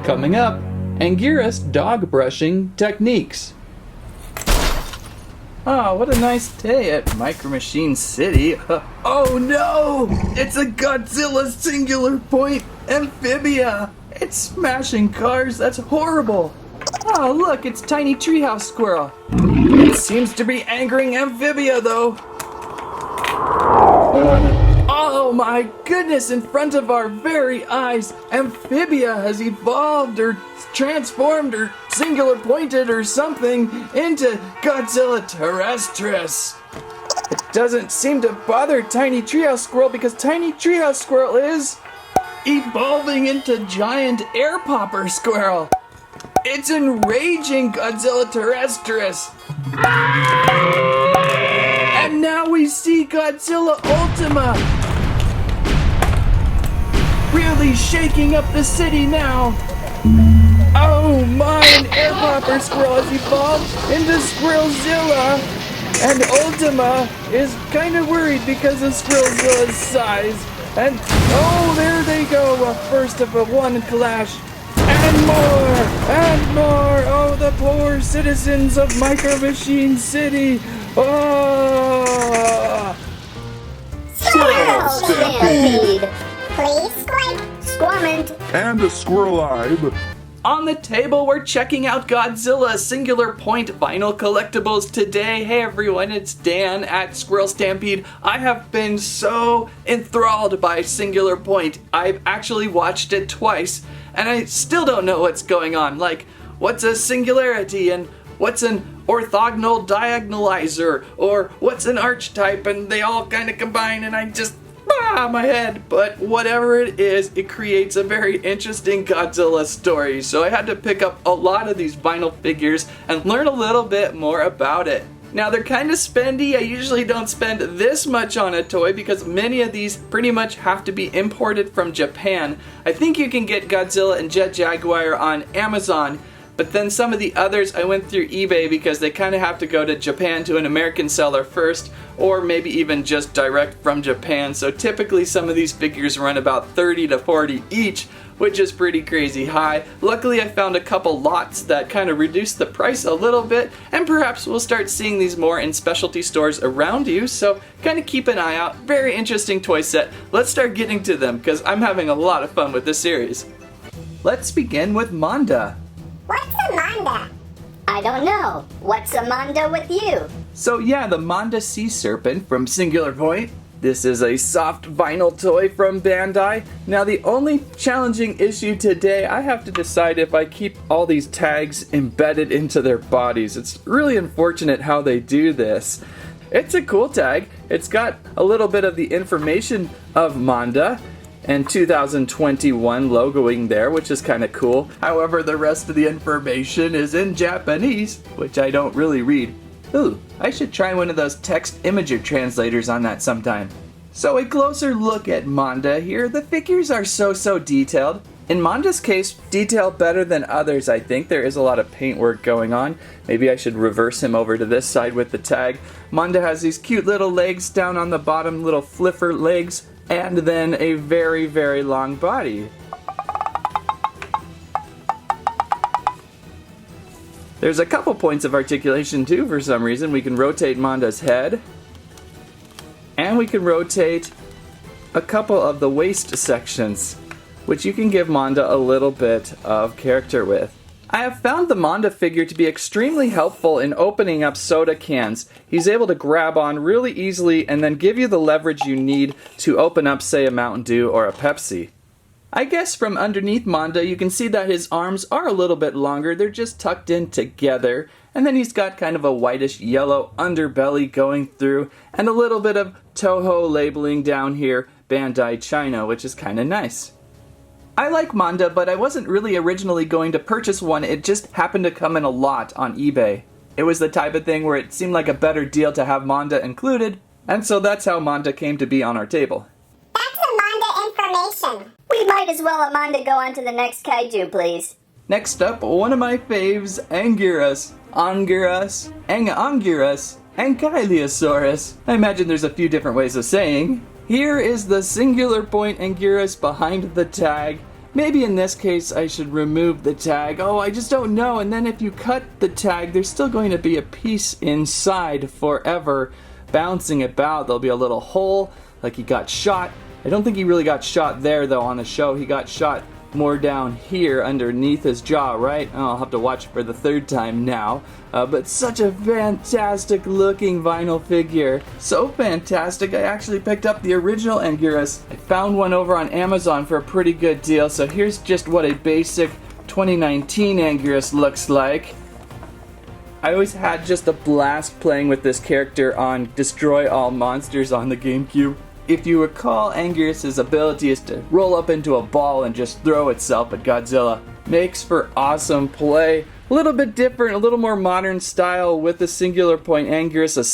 Coming up, Anguirus dog brushing techniques. Oh, what a nice day at Micro Machine City. Oh no! It's a Godzilla singular point amphibia! It's smashing cars, that's horrible! Oh look, it's Tiny Treehouse Squirrel. It seems to be angering Amphibia though. Oh my goodness, in front of our very eyes, Amphibia has evolved or transformed or singular pointed or something into Godzilla Terrestris. It doesn't seem to bother Tiny Treehouse Squirrel because Tiny Treehouse Squirrel is evolving into giant air popper squirrel. It's enraging Godzilla Terrestris. And now we see Godzilla Ultima really shaking up the city now. Oh my, an air popper squirrel has evolved into Squirrelzilla. And Ultima is kind of worried because of Squirrelzilla's size. And oh, there they go, a first of a one clash. And more! And more! Oh, the poor citizens of Micro Machine City! Oh! Squirrel Stampede! Please squeak, squirmint, and a squirrel eye. On the table, we're checking out Godzilla Singular Point Vinyl Collectibles today. Hey everyone, it's Dan at Squirrel Stampede. I have been so enthralled by Singular Point. I've actually watched it twice, and I still don't know what's going on. Like, what's a singularity, and what's an orthogonal diagonalizer, or what's an archetype, and they all kind of combine, and I just... my head. But whatever it is, it creates a very interesting Godzilla story. So I had to pick up a lot of these vinyl figures and learn a little bit more about it. Now they're kind of spendy. I usually don't spend this much on a toy because many of these pretty much have to be imported from Japan. I think you can get Godzilla and Jet Jaguar on Amazon, but then some of the others I went through eBay because they kind of have to go to Japan to an American seller first, or maybe even just direct from Japan. So typically some of these figures run about 30 to 40 each, which is pretty crazy high. Luckily I found a couple lots that kind of reduced the price a little bit, and perhaps we'll start seeing these more in specialty stores around you, so kind of keep an eye out. Very interesting toy set. Let's start getting to them because I'm having a lot of fun with this series. Let's begin with Manda. What's a manda? I don't know. What's a manda with you? So yeah, the Manda Sea Serpent from Singular Point. This is a soft vinyl toy from Bandai. Now the only challenging issue today, I have to decide if I keep all these tags embedded into their bodies. It's really unfortunate how they do this. It's a cool tag. It's got a little bit of the information of Manda and 2021 logoing there, which is kind of cool. However, the rest of the information is in Japanese, which I don't really read. Ooh, I should try one of those text imager translators on that sometime. So a closer look at Manda here. The figures are so detailed. In Manda's case, detailed better than others, I think. There is a lot of paintwork going on. Maybe I should reverse him over to this side with the tag. Manda has these cute little legs down on the bottom, little flipper legs, and then a very long body. There's a couple points of articulation too for some reason. We can rotate Manda's head, and we can rotate a couple of the waist sections, which you can give Manda a little bit of character with. I have found the Manda figure to be extremely helpful in opening up soda cans. He's able to grab on really easily and then give you the leverage you need to open up, say, a Mountain Dew or a Pepsi. I guess from underneath Manda you can see that his arms are a little bit longer. They're just tucked in together. And then he's got kind of a whitish yellow underbelly going through and a little bit of Toho labeling down here, Bandai China, which is kind of nice. I like Manda, but I wasn't really originally going to purchase one. It just happened to come in a lot on eBay. It was the type of thing where it seemed like a better deal to have Manda included, and so that's how Manda came to be on our table. That's the manda information. We might as well let manda go on to the next kaiju, please. Next up, one of my faves, Anguirus, Anguirus, and Ankylosaurus. I imagine there's a few different ways of saying. Here is the Singular Point Anguirus behind the tag, Maybe in this case I should remove the tag. Oh, I just don't know. And then if you cut the tag, there's still going to be a piece inside forever bouncing about. There'll be a little hole like he got shot. I don't think he really got shot there though on the show. He got shot more down here underneath his jaw, right? Oh, I'll have to watch it for the third time now. But such a fantastic looking vinyl figure. So fantastic, I actually picked up the original Anguirus. I found one over on Amazon for a pretty good deal. So here's just what a basic 2019 Anguirus looks like. I always had just a blast playing with this character on Destroy All Monsters on the GameCube. If you recall, Anguirus' ability is to roll up into a ball and just throw itself at Godzilla. Makes for awesome play. A little bit different, a little more modern style with the singular point Anguirus, a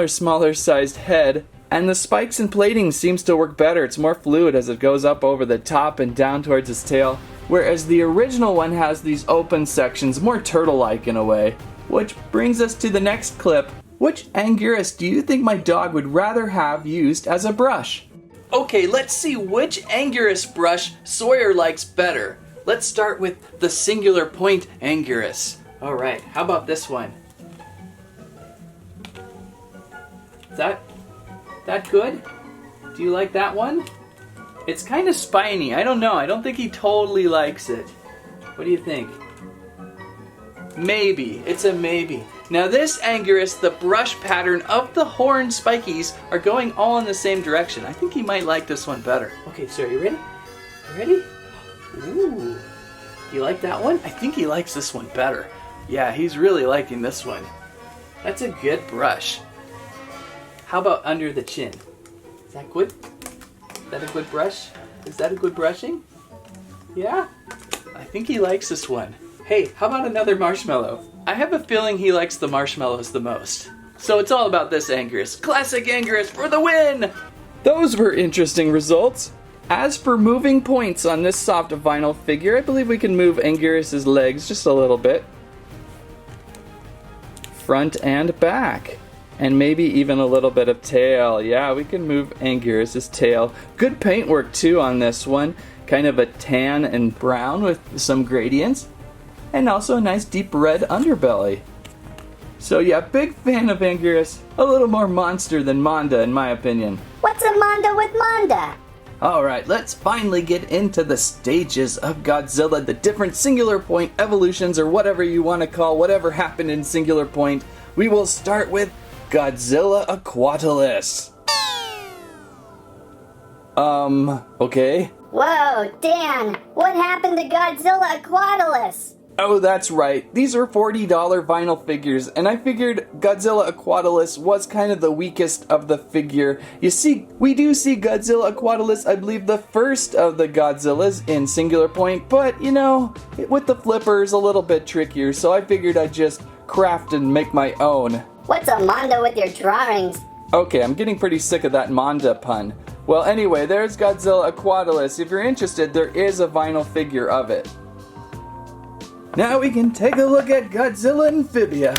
smaller sized head. And the spikes and plating seems to work better. It's more fluid as it goes up over the top and down towards its tail. Whereas the original one has these open sections, more turtle-like in a way. Which brings us to the next clip. Which Anguirus do you think my dog would rather have used as a brush? Okay, let's see which Anguirus brush Sawyer likes better. Let's start with the singular point Anguirus. Alright, how about this one? Is that good? Do you like that one? It's kind of spiny. I don't know. I don't think he totally likes it. What do you think? Maybe. It's a maybe. Now this Anguirus, the brush pattern of the horn spikies are going all in the same direction. I think he might like this one better. Okay, so are you ready? You ready? Ooh. You like that one? I think he likes this one better. Yeah, he's really liking this one. That's a good brush. How about under the chin? Is that good? Is that a good brush? Is that a good brushing? Yeah? I think he likes this one. Hey, how about another marshmallow? I have a feeling he likes the marshmallows the most. So it's all about this Anguirus. Classic Anguirus for the win! Those were interesting results. As for moving points on this soft vinyl figure, I believe we can move Anguirus' legs just a little bit. Front and back. And maybe even a little bit of tail. Yeah, we can move Anguirus' tail. Good paintwork too on this one. Kind of a tan and brown with some gradients. And also a nice deep red underbelly. So yeah, big fan of Anguirus. A little more monster than Manda in my opinion. What's a Manda with Manda? Alright, let's finally get into the stages of Godzilla, the different singular point evolutions or whatever you want to call whatever happened in singular point. We will start with Godzilla Aquatolus. Okay. Whoa, Dan, what happened to Godzilla Aquatolus? Oh, that's right. These are $40 vinyl figures, and I figured Godzilla Aquatolus was kind of the weakest of the figure. You see, we do see Godzilla Aquatolus, I believe the first of the Godzillas in singular point, but, you know, with the flippers a little bit trickier, so I figured I'd just craft and make my own. What's a Manda with your drawings? Okay, I'm getting pretty sick of that Manda pun. Well, anyway, there's Godzilla Aquatolus. If you're interested, there is a vinyl figure of it. Now we can take a look at Godzilla Amphibia.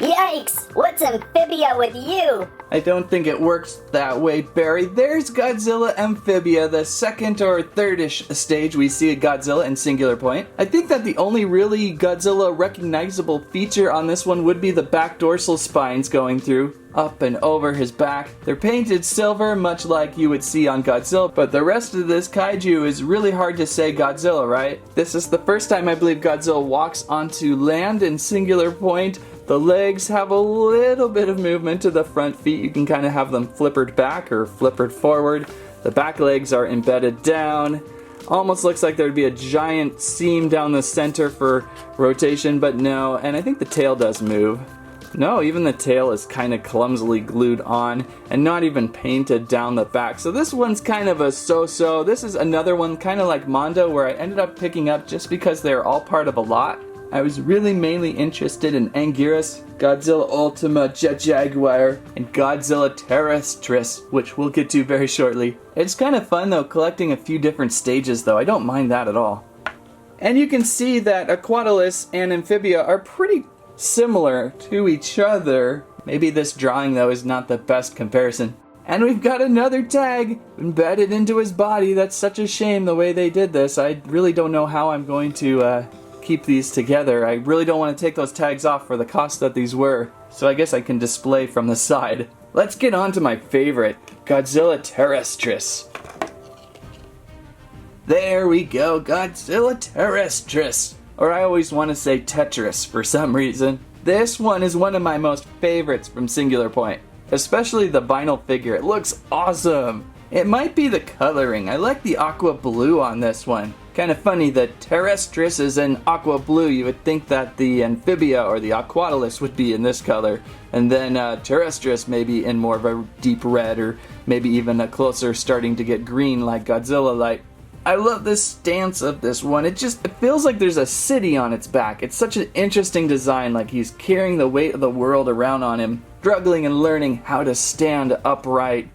Yikes! What's Amphibia with you? I don't think it works that way, Barry. There's Godzilla Amphibia, the second or third-ish stage we see a Godzilla in singular point. I think that the only really Godzilla recognizable feature on this one would be the back dorsal spines going through, up and over his back. They're painted silver, much like you would see on Godzilla, but the rest of this kaiju is really hard to say Godzilla, right? This is the first time I believe Godzilla walks onto land in singular point. The legs have a little bit of movement to the front feet. You can kind of have them flippered back or flippered forward. The back legs are embedded down. Almost looks like there'd be a giant seam down the center for rotation, but no. And I think the tail does move. No, even the tail is kind of clumsily glued on and not even painted down the back. So this one's kind of a so-so. This is another one kind of like Mondo where I ended up picking up just because they're all part of a lot. I was really mainly interested in Anguirus, Godzilla Ultima, Jaguar, and Godzilla Terrestris, which we'll get to very shortly. It's kind of fun though collecting a few different stages though. I don't mind that at all. And you can see that Aquatolus and Amphibia are pretty similar to each other. Maybe this drawing though is not the best comparison. And we've got another tag embedded into his body. That's such a shame the way they did this. I really don't know how I'm going to keep these together. I really don't want to take those tags off for the cost that these were. So I guess I can display from the side. Let's get on to my favorite, Godzilla Terrestris. There we go, Godzilla Terrestris. Or I always want to say Tetris for some reason. This one is one of my most favorites from Singular Point. Especially the vinyl figure, it looks awesome! It might be the coloring, I like the aqua blue on this one. Kind of funny that Terrestris is in aqua blue, you would think that the Amphibia or the Aquatolus would be in this color. And then Terrestris maybe in more of a deep red or maybe even a closer starting to get green like Godzilla like. I love the stance of this one. It feels like there's a city on its back. It's such an interesting design, like he's carrying the weight of the world around on him, struggling and learning how to stand upright.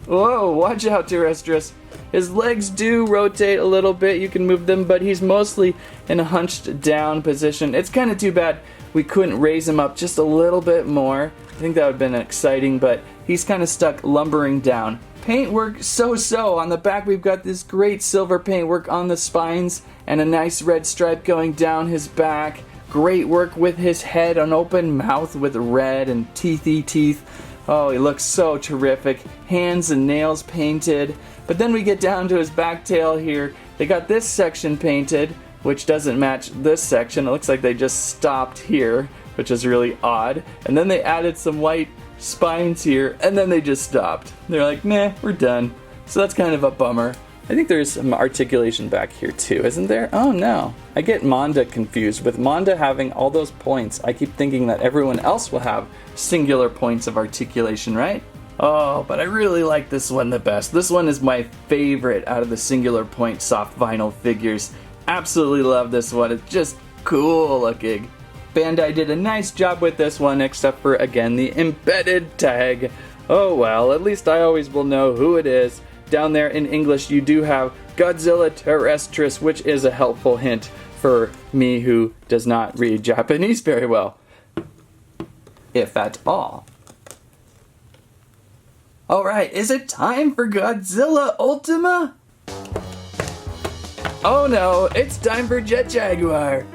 Whoa, watch out, Terrestris. His legs do rotate a little bit, you can move them, but he's mostly in a hunched down position. It's kind of too bad we couldn't raise him up just a little bit more. I think that would have been exciting, but he's kind of stuck lumbering down. Paintwork so-so. On the back we've got this great silver paintwork on the spines and a nice red stripe going down his back. Great work with his head, an open mouth with red and teethy teeth. Oh, he looks so terrific. Hands and nails painted. But then we get down to his back tail here. They got this section painted, which doesn't match this section. It looks like they just stopped here, which is really odd. And then they added some white spines here, and then they just stopped. They're like, nah, we're done. So that's kind of a bummer. I think there's some articulation back here too, isn't there? Oh no. I get Manda confused. With Manda having all those points, I keep thinking that everyone else will have singular points of articulation, right? Oh, but I really like this one the best. This one is my favorite out of the Singular Point soft vinyl figures. Absolutely love this one. It's just cool looking. Bandai did a nice job with this one, except for, again, the embedded tag. Oh well, at least I always will know who it is. Down there in English you do have Godzilla Terrestris, which is a helpful hint for me who does not read Japanese very well. If at all. Alright, is it time for Godzilla Ultima? Oh no, it's time for Jaguar.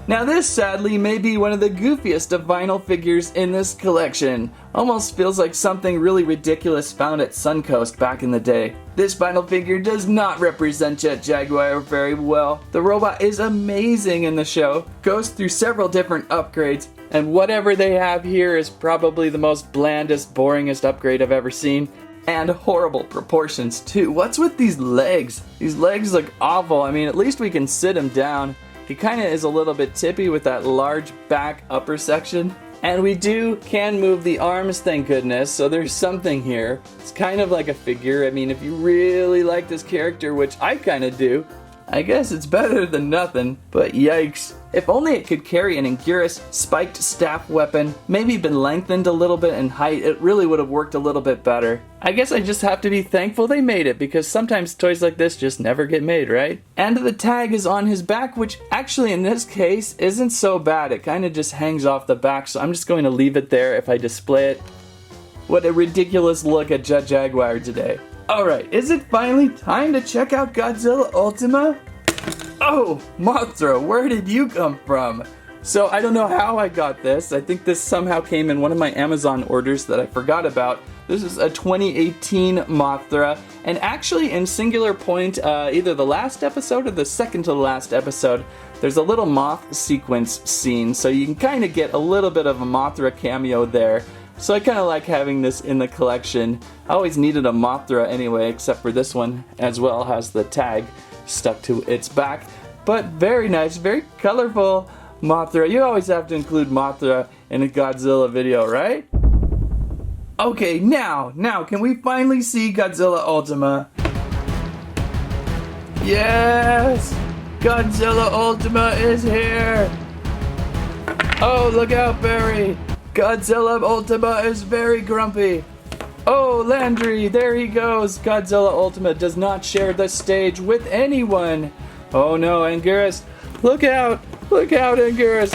Now this, sadly, may be one of the goofiest of vinyl figures in this collection. Almost feels like something really ridiculous found at Suncoast back in the day. This vinyl figure does not represent Jaguar very well. The robot is amazing in the show, goes through several different upgrades, and whatever they have here is probably the most blandest, boringest upgrade I've ever seen. And horrible proportions too. What's with these legs? These legs look awful. I mean, at least we can sit him down. He kind of is a little bit tippy with that large back upper section. And we can move the arms, thank goodness, so there's something here. It's kind of like a figure. I mean, if you really like this character, which I kind of do, I guess it's better than nothing, but yikes. If only it could carry an Anguirus spiked staff weapon, maybe been lengthened a little bit in height, it really would have worked a little bit better. I guess I just have to be thankful they made it, because sometimes toys like this just never get made, right? And the tag is on his back, which actually in this case isn't so bad. It kind of just hangs off the back, so I'm just going to leave it there if I display it. What a ridiculous look at Jaguar today. Alright, is it finally time to check out Godzilla Ultima? Oh, Mothra, where did you come from? So I don't know how I got this. I think this somehow came in one of my Amazon orders that I forgot about. This is a 2018 Mothra, and actually in Singular Point, either the last episode or the second to the last episode, there's a little moth sequence scene, so you can kind of get a little bit of a Mothra cameo there. So I kind of like having this in the collection. I always needed a Mothra anyway, except for this one as well has the tag stuck to its back. But very nice, very colorful Mothra. You always have to include Mothra in a Godzilla video, right? Okay, now can we finally see Godzilla Ultima? Yes! Godzilla Ultima is here! Oh, look out, Barry! Godzilla Ultima is very grumpy. Oh, Landry, there he goes. Godzilla Ultima does not share the stage with anyone. Oh no, Anguirus. Look out, Anguirus.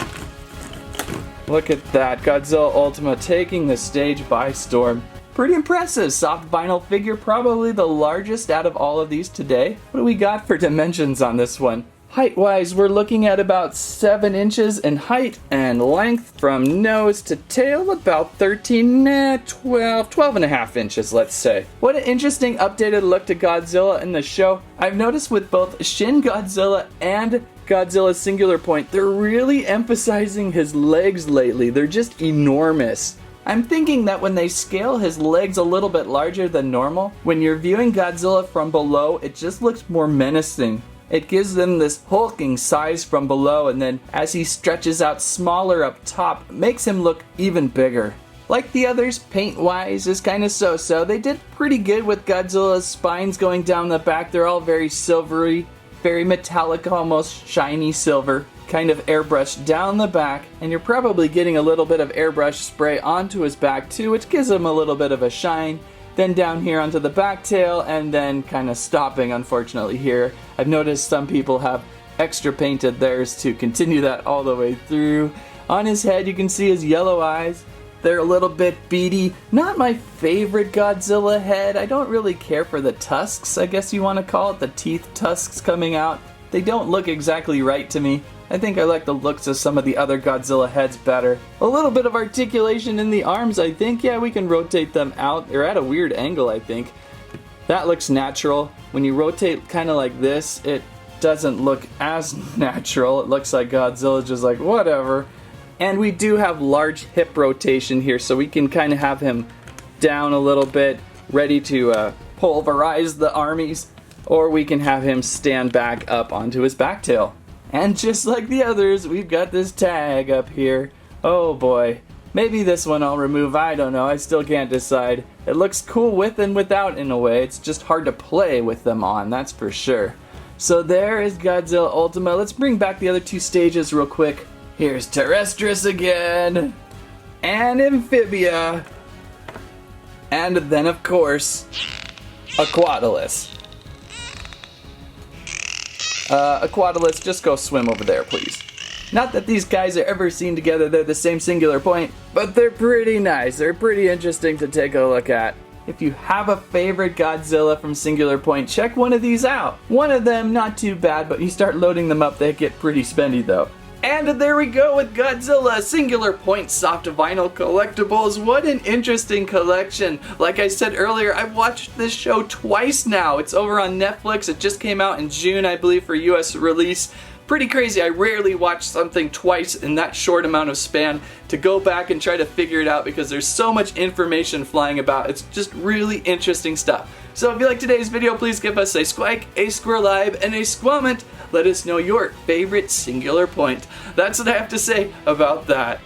Look at that, Godzilla Ultima taking the stage by storm. Pretty impressive. Soft vinyl figure, probably the largest out of all of these today. What do we got for dimensions on this one? Height-wise, we're looking at about 7 inches in height, and length from nose to tail about 12 and a half inches, let's say. What an interesting updated look to Godzilla in the show. I've noticed with both Shin Godzilla and Godzilla Singular Point, they're really emphasizing his legs lately. They're just enormous. I'm thinking that when they scale his legs a little bit larger than normal, when you're viewing Godzilla from below, it just looks more menacing. It gives them this hulking size from below, and then as he stretches out smaller up top, makes him look even bigger. Like the others, paint-wise is kind of so-so. They did pretty good with Godzilla's spines going down the back. They're all very silvery, very metallic, almost shiny silver, kind of airbrushed down the back, and you're probably getting a little bit of airbrush spray onto his back too, which gives him a little bit of a shine. Then down here onto the back tail, and then kind of stopping, unfortunately, here. I've noticed some people have extra painted theirs to continue that all the way through. On his head, you can see his yellow eyes. They're a little bit beady. Not my favorite Godzilla head. I don't really care for the tusks, I guess you want to call it, the teeth tusks coming out. They don't look exactly right to me. I think I like the looks of some of the other Godzilla heads better. A little bit of articulation in the arms, I think. Yeah, we can rotate them out. They're at a weird angle, I think. That looks natural. When you rotate kind of like this, it doesn't look as natural. It looks like Godzilla's just like, whatever. And we do have large hip rotation here, so we can kind of have him down a little bit, ready to pulverize the armies. Or we can have him stand back up onto his back tail. And just like the others, we've got this tag up here. Oh boy. Maybe this one I'll remove, I don't know, I still can't decide. It looks cool with and without in a way, it's just hard to play with them on, that's for sure. So there is Godzilla Ultima. Let's bring back the other 2 stages real quick. Here's Terrestris again. And Amphibia. And then of course, Aquatolus. Aquatolus, just go swim over there, please. Not that these guys are ever seen together, they're the same singular point, but they're pretty nice. They're pretty interesting to take a look at. If you have a favorite Godzilla from Singular Point, check one of these out. One of them, not too bad, but you start loading them up, they get pretty spendy though. And there we go with Godzilla Singular Point Soft Vinyl Collectibles. What an interesting collection. Like I said earlier, I've watched this show twice now. It's over on Netflix. It just came out in June, I believe, for US release. Pretty crazy. I rarely watch something twice in that short amount of span to go back and try to figure it out because there's so much information flying about. It's just really interesting stuff. So if you like today's video, please give us a squike, a squirrelive, and a squament. Let us know your favorite Singular Point. That's what I have to say about that.